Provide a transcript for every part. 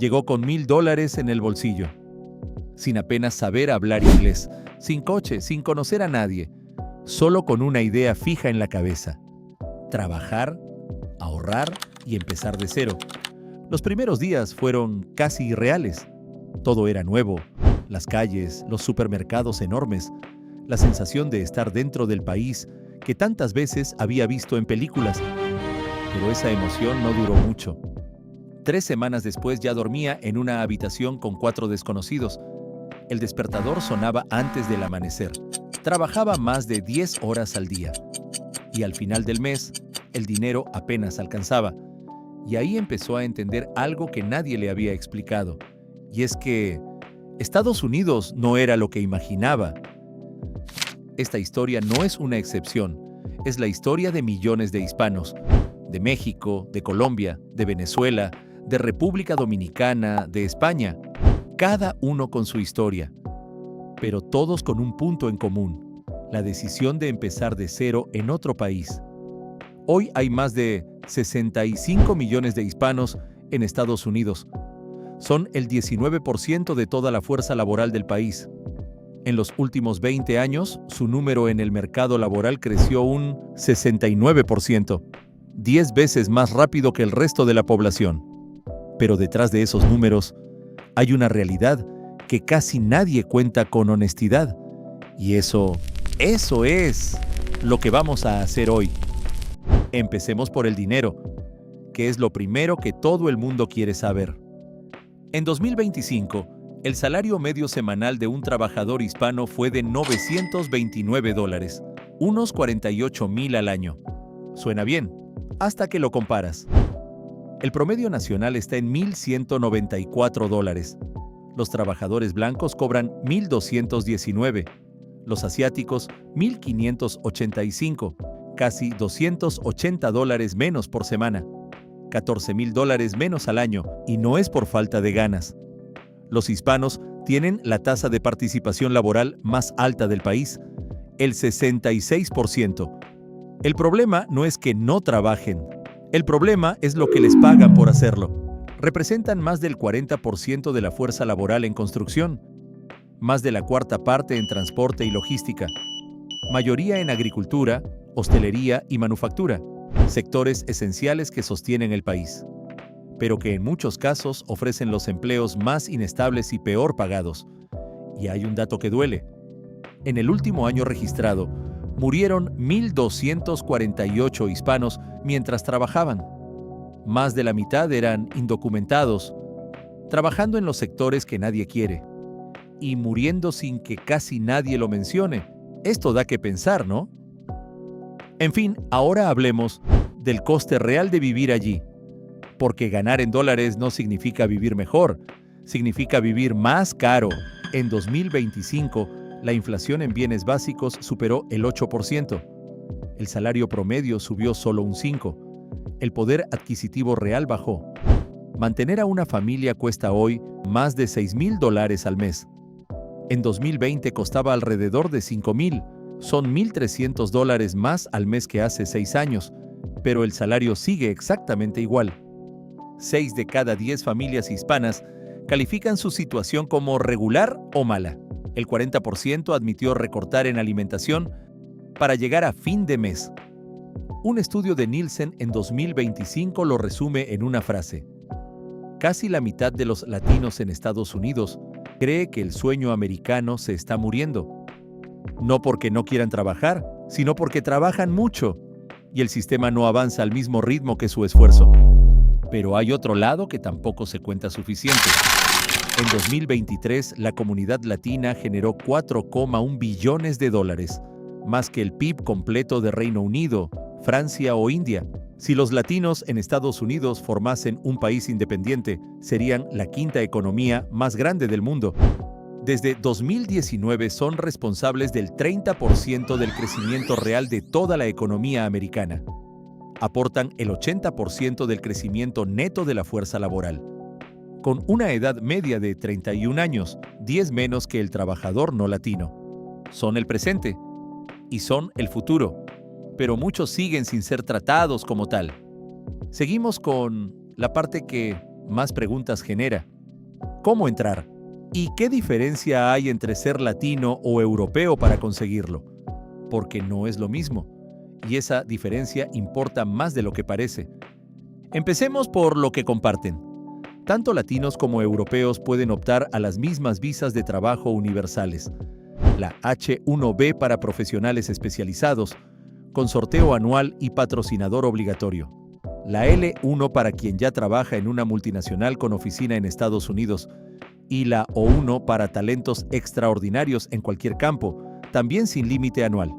Llegó con $1000 en el bolsillo, sin apenas saber hablar inglés, sin coche, sin conocer a nadie, solo con una idea fija en la cabeza: trabajar, ahorrar y empezar de cero. Los primeros días fueron casi irreales. Todo era nuevo: las calles, los supermercados enormes, la sensación de estar dentro del país que tantas veces había visto en películas. Pero esa emoción no duró mucho. 3 semanas después ya dormía en una habitación con 4 desconocidos. El despertador sonaba antes del amanecer. Trabajaba más de 10 horas al día. Y al final del mes, el dinero apenas alcanzaba. Y ahí empezó a entender algo que nadie le había explicado. Y es que Estados Unidos no era lo que imaginaba. Esta historia no es una excepción. Es la historia de millones de hispanos. De México, de Colombia, de Venezuela, de República Dominicana, de España. Cada uno con su historia, pero todos con un punto en común: la decisión de empezar de cero en otro país. Hoy hay más de 65 millones de hispanos en Estados Unidos. Son el 19% de toda la fuerza laboral del país. En los últimos 20 años, su número en el mercado laboral creció un 69%, 10 veces más rápido que el resto de la población. Pero detrás de esos números hay una realidad que casi nadie cuenta con honestidad. Y eso es lo que vamos a hacer hoy. Empecemos por el dinero, que es lo primero que todo el mundo quiere saber. En 2025, el salario medio semanal de un trabajador hispano fue de $929, unos 48,000 al año. Suena bien, hasta que lo comparas. El promedio nacional está en $1,194. Los trabajadores blancos cobran $1,219. Los asiáticos, $1,585. Casi $280 menos por semana. $14,000 menos al año, y no es por falta de ganas. Los hispanos tienen la tasa de participación laboral más alta del país, el 66%. El problema no es que no trabajen. El problema es lo que les pagan por hacerlo. Representan más del 40% de la fuerza laboral en construcción, más de la cuarta parte en transporte y logística, mayoría en agricultura, hostelería y manufactura, sectores esenciales que sostienen el país, pero que en muchos casos ofrecen los empleos más inestables y peor pagados. Y hay un dato que duele. En el último año registrado, murieron 1,248 hispanos mientras trabajaban. Más de la mitad eran indocumentados, trabajando en los sectores que nadie quiere, y muriendo sin que casi nadie lo mencione. Esto da que pensar, ¿no? En fin, ahora hablemos del coste real de vivir allí, porque ganar en dólares no significa vivir mejor, significa vivir más caro. En 2025, la inflación en bienes básicos superó el 8%. El salario promedio subió solo un 5%. El poder adquisitivo real bajó. Mantener a una familia cuesta hoy más de $6,000 al mes. En 2020 costaba alrededor de $5,000. Son $1,300 más al mes que hace 6 años, pero el salario sigue exactamente igual. 6 de cada 10 familias hispanas califican su situación como regular o mala. El 40% admitió recortar en alimentación para llegar a fin de mes. Un estudio de Nielsen en 2025 lo resume en una frase: casi la mitad de los latinos en Estados Unidos cree que el sueño americano se está muriendo. No porque no quieran trabajar, sino porque trabajan mucho y el sistema no avanza al mismo ritmo que su esfuerzo. Pero hay otro lado que tampoco se cuenta suficiente. En 2023, la comunidad latina generó $4,1 billones, más que el PIB completo de Reino Unido, Francia o India. Si los latinos en Estados Unidos formasen un país independiente, serían la quinta economía más grande del mundo. Desde 2019 son responsables del 30% del crecimiento real de toda la economía americana. Aportan el 80% del crecimiento neto de la fuerza laboral. Con una edad media de 31 años, 10 menos que el trabajador no latino. Son el presente y son el futuro, pero muchos siguen sin ser tratados como tal. Seguimos con la parte que más preguntas genera. ¿Cómo entrar? ¿Y qué diferencia hay entre ser latino o europeo para conseguirlo? Porque no es lo mismo, y esa diferencia importa más de lo que parece. Empecemos por lo que comparten. Tanto latinos como europeos pueden optar a las mismas visas de trabajo universales. La H-1B para profesionales especializados, con sorteo anual y patrocinador obligatorio. La L-1 para quien ya trabaja en una multinacional con oficina en Estados Unidos. Y la O-1 para talentos extraordinarios en cualquier campo, también sin límite anual.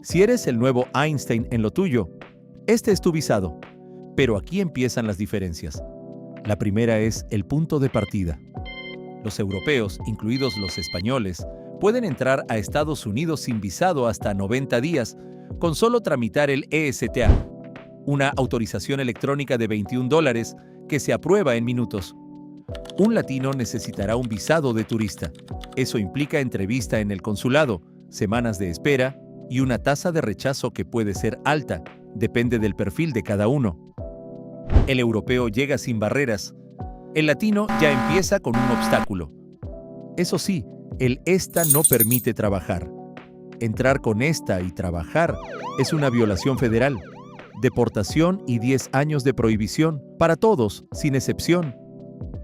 Si eres el nuevo Einstein en lo tuyo, este es tu visado. Pero aquí empiezan las diferencias. La primera es el punto de partida. Los europeos, incluidos los españoles, pueden entrar a Estados Unidos sin visado hasta 90 días, con solo tramitar el ESTA, una autorización electrónica de $21 que se aprueba en minutos. Un latino necesitará un visado de turista. Eso implica entrevista en el consulado, semanas de espera y una tasa de rechazo que puede ser alta, depende del perfil de cada uno. El europeo llega sin barreras. El latino ya empieza con un obstáculo. Eso sí, el ESTA no permite trabajar. Entrar con ESTA y trabajar es una violación federal. Deportación y 10 años de prohibición para todos, sin excepción.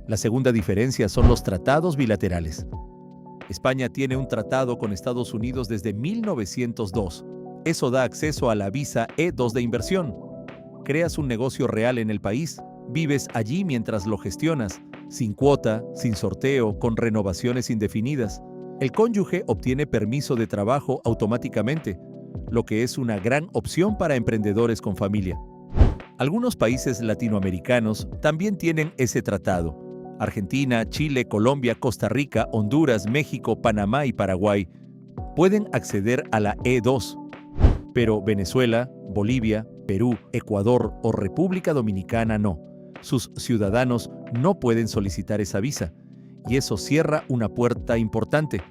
La segunda diferencia son los tratados bilaterales. España tiene un tratado con Estados Unidos desde 1902. Eso da acceso a la visa E2 de inversión. Creas un negocio real en el país, vives allí mientras lo gestionas, sin cuota, sin sorteo, con renovaciones indefinidas. El cónyuge obtiene permiso de trabajo automáticamente, lo que es una gran opción para emprendedores con familia. Algunos países latinoamericanos también tienen ese tratado. Argentina, Chile, Colombia, Costa Rica, Honduras, México, Panamá y Paraguay pueden acceder a la E2. Pero Venezuela, Bolivia, Perú, Ecuador o República Dominicana no. Sus ciudadanos no pueden solicitar esa visa, y eso cierra una puerta importante.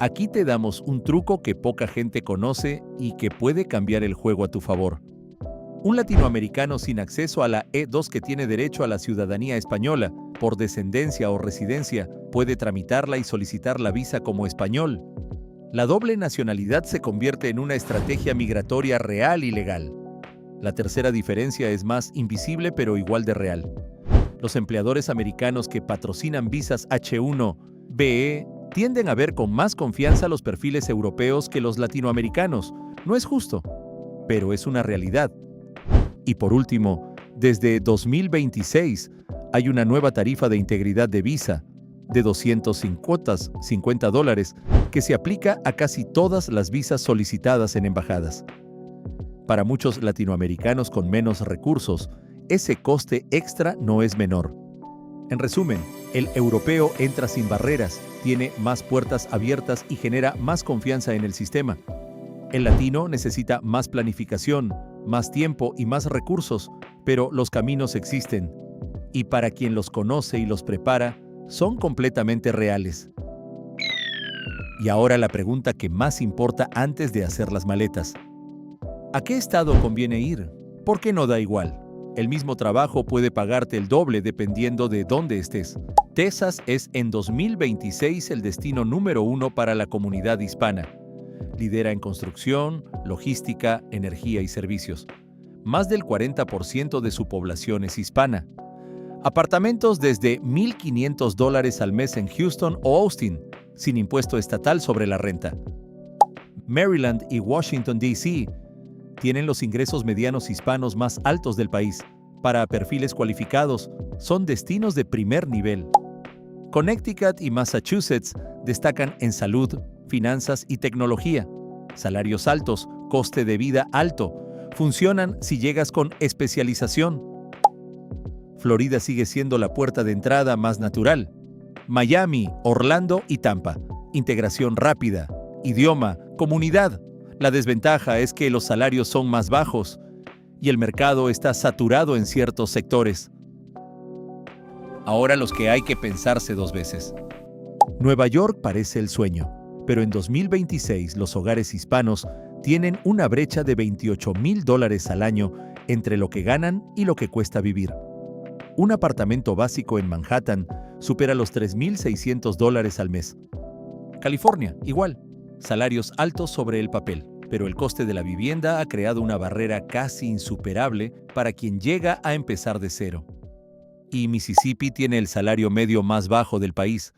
Aquí te damos un truco que poca gente conoce y que puede cambiar el juego a tu favor. Un latinoamericano sin acceso a la E2 que tiene derecho a la ciudadanía española, por descendencia o residencia, puede tramitarla y solicitar la visa como español. La doble nacionalidad se convierte en una estrategia migratoria real y legal. La tercera diferencia es más invisible pero igual de real. Los empleadores americanos que patrocinan visas H-1B tienden a ver con más confianza los perfiles europeos que los latinoamericanos. No es justo, pero es una realidad. Y por último, desde 2026 hay una nueva tarifa de integridad de visa de $250 que se aplica a casi todas las visas solicitadas en embajadas. Para muchos latinoamericanos con menos recursos, ese coste extra no es menor. En resumen, el europeo entra sin barreras, tiene más puertas abiertas y genera más confianza en el sistema. El latino necesita más planificación, más tiempo y más recursos, pero los caminos existen. Y para quien los conoce y los prepara, son completamente reales. Y ahora la pregunta que más importa antes de hacer las maletas. ¿A qué estado conviene ir? ¿Por qué no da igual? El mismo trabajo puede pagarte el doble dependiendo de dónde estés. Texas es en 2026 el destino número 1 para la comunidad hispana. Lidera en construcción, logística, energía y servicios. Más del 40% de su población es hispana. Apartamentos desde $1,500 al mes en Houston o Austin, sin impuesto estatal sobre la renta. Maryland y Washington, D.C. tienen los ingresos medianos hispanos más altos del país. Para perfiles cualificados, son destinos de primer nivel. Connecticut y Massachusetts destacan en salud, finanzas y tecnología. Salarios altos, coste de vida alto. Funcionan si llegas con especialización. Florida sigue siendo la puerta de entrada más natural. Miami, Orlando y Tampa. Integración rápida. Idioma, comunidad. La desventaja es que los salarios son más bajos y el mercado está saturado en ciertos sectores. Ahora los que hay que pensarse dos veces. Nueva York parece el sueño, pero en 2026 los hogares hispanos tienen una brecha de $28,000 al año entre lo que ganan y lo que cuesta vivir. Un apartamento básico en Manhattan supera los $3,600 al mes. California, igual. Salarios altos sobre el papel, pero el coste de la vivienda ha creado una barrera casi insuperable para quien llega a empezar de cero. Y Mississippi tiene el salario medio más bajo del país,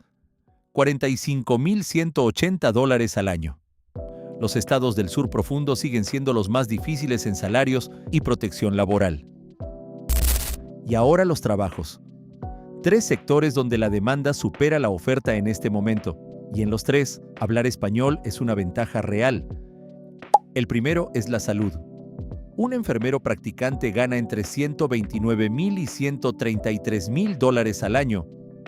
$45,180 al año. Los estados del sur profundo siguen siendo los más difíciles en salarios y protección laboral. Y ahora los trabajos. 3 sectores donde la demanda supera la oferta en este momento, y en los 3, hablar español es una ventaja real. El primero es la salud. Un enfermero practicante gana entre $129,000 y $133,000 al año,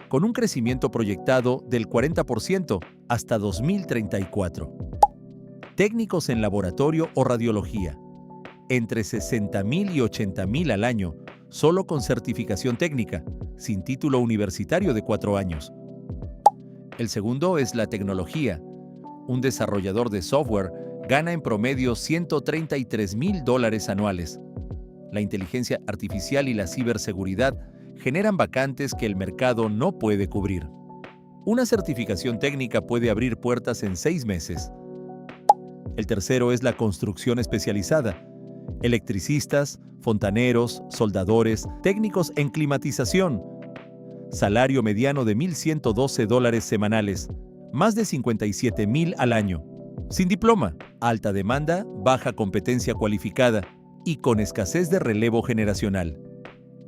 con un crecimiento proyectado del 40% hasta 2034. Técnicos en laboratorio o radiología, entre $60,000 y $80,000 al año, solo con certificación técnica, sin título universitario de 4 años. El segundo es la tecnología. Un desarrollador de software gana en promedio $133,000 anuales. La inteligencia artificial y la ciberseguridad generan vacantes que el mercado no puede cubrir. Una certificación técnica puede abrir puertas en 6 meses. El tercero es la construcción especializada. Electricistas, fontaneros, soldadores, técnicos en climatización. Salario mediano de $1,112 semanales, más de $57,000 al año. Sin diploma, alta demanda, baja competencia cualificada y con escasez de relevo generacional.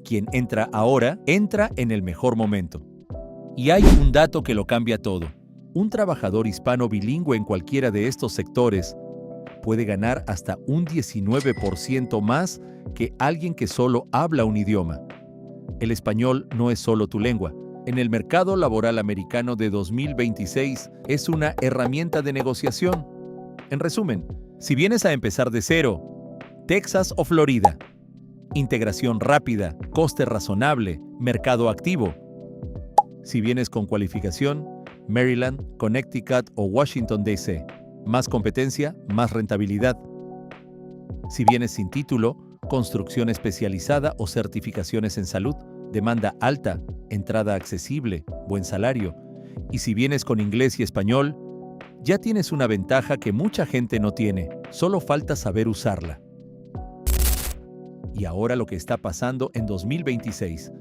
Quien entra ahora, entra en el mejor momento. Y hay un dato que lo cambia todo. Un trabajador hispano bilingüe en cualquiera de estos sectores puede ganar hasta un 19% más que alguien que solo habla un idioma. El español no es solo tu lengua. En el mercado laboral americano de 2026 es una herramienta de negociación. En resumen, si vienes a empezar de cero, Texas o Florida, integración rápida, coste razonable, mercado activo. Si vienes con cualificación, Maryland, Connecticut o Washington, D.C. Más competencia, más rentabilidad. Si vienes sin título, construcción especializada o certificaciones en salud, demanda alta, entrada accesible, buen salario. Y si vienes con inglés y español, ya tienes una ventaja que mucha gente no tiene, solo falta saber usarla. Y ahora lo que está pasando en 2026,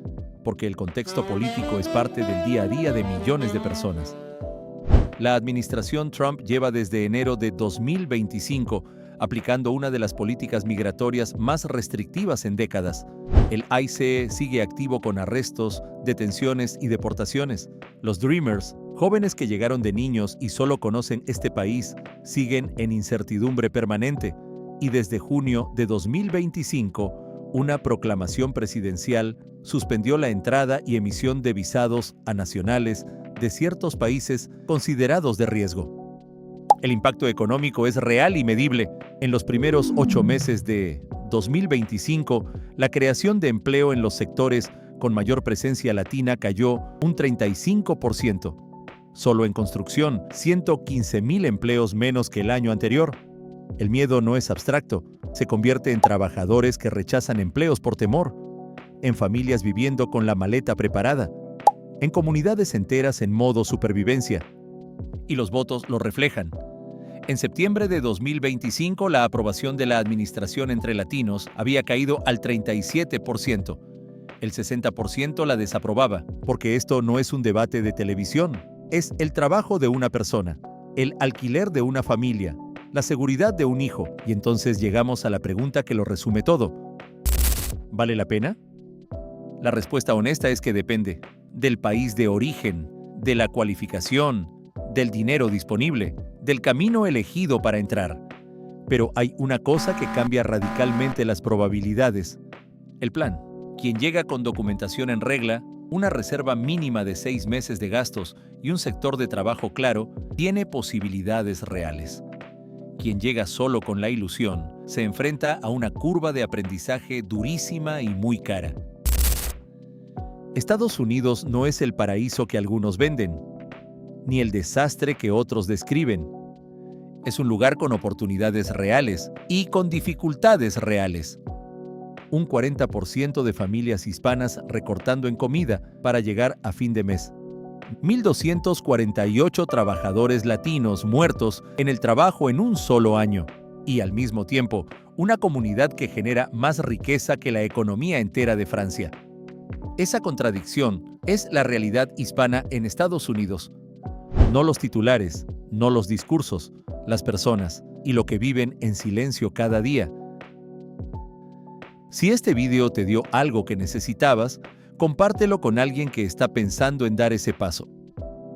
porque el contexto político es parte del día a día de millones de personas. La administración Trump lleva desde enero de 2025 aplicando una de las políticas migratorias más restrictivas en décadas. El ICE sigue activo con arrestos, detenciones y deportaciones. Los Dreamers, jóvenes que llegaron de niños y solo conocen este país, siguen en incertidumbre permanente. Y desde junio de 2025, una proclamación presidencial suspendió la entrada y emisión de visados a nacionales de ciertos países considerados de riesgo. El impacto económico es real y medible. En los primeros 8 meses de 2025, la creación de empleo en los sectores con mayor presencia latina cayó un 35%. Solo en construcción, 115,000 empleos menos que el año anterior. El miedo no es abstracto, se convierte en trabajadores que rechazan empleos por temor, en familias viviendo con la maleta preparada, en comunidades enteras en modo supervivencia. Y los votos lo reflejan. En septiembre de 2025, la aprobación de la administración entre latinos había caído al 37%. El 60% la desaprobaba, porque esto no es un debate de televisión, es el trabajo de una persona, el alquiler de una familia, la seguridad de un hijo. Y entonces llegamos a la pregunta que lo resume todo. ¿Vale la pena? La respuesta honesta es que depende del país de origen, de la cualificación, del dinero disponible, del camino elegido para entrar. Pero hay una cosa que cambia radicalmente las probabilidades: el plan. Quien llega con documentación en regla, una reserva mínima de 6 meses de gastos y un sector de trabajo claro, tiene posibilidades reales. Quien llega solo con la ilusión, se enfrenta a una curva de aprendizaje durísima y muy cara. Estados Unidos no es el paraíso que algunos venden, ni el desastre que otros describen. Es un lugar con oportunidades reales y con dificultades reales. Un 40% de familias hispanas recortando en comida para llegar a fin de mes. 1.248 trabajadores latinos muertos en el trabajo en un solo año. Y al mismo tiempo, una comunidad que genera más riqueza que la economía entera de Francia. Esa contradicción es la realidad hispana en Estados Unidos. No los titulares, no los discursos, las personas y lo que viven en silencio cada día. Si este video te dio algo que necesitabas, compártelo con alguien que está pensando en dar ese paso.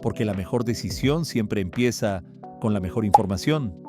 Porque la mejor decisión siempre empieza con la mejor información.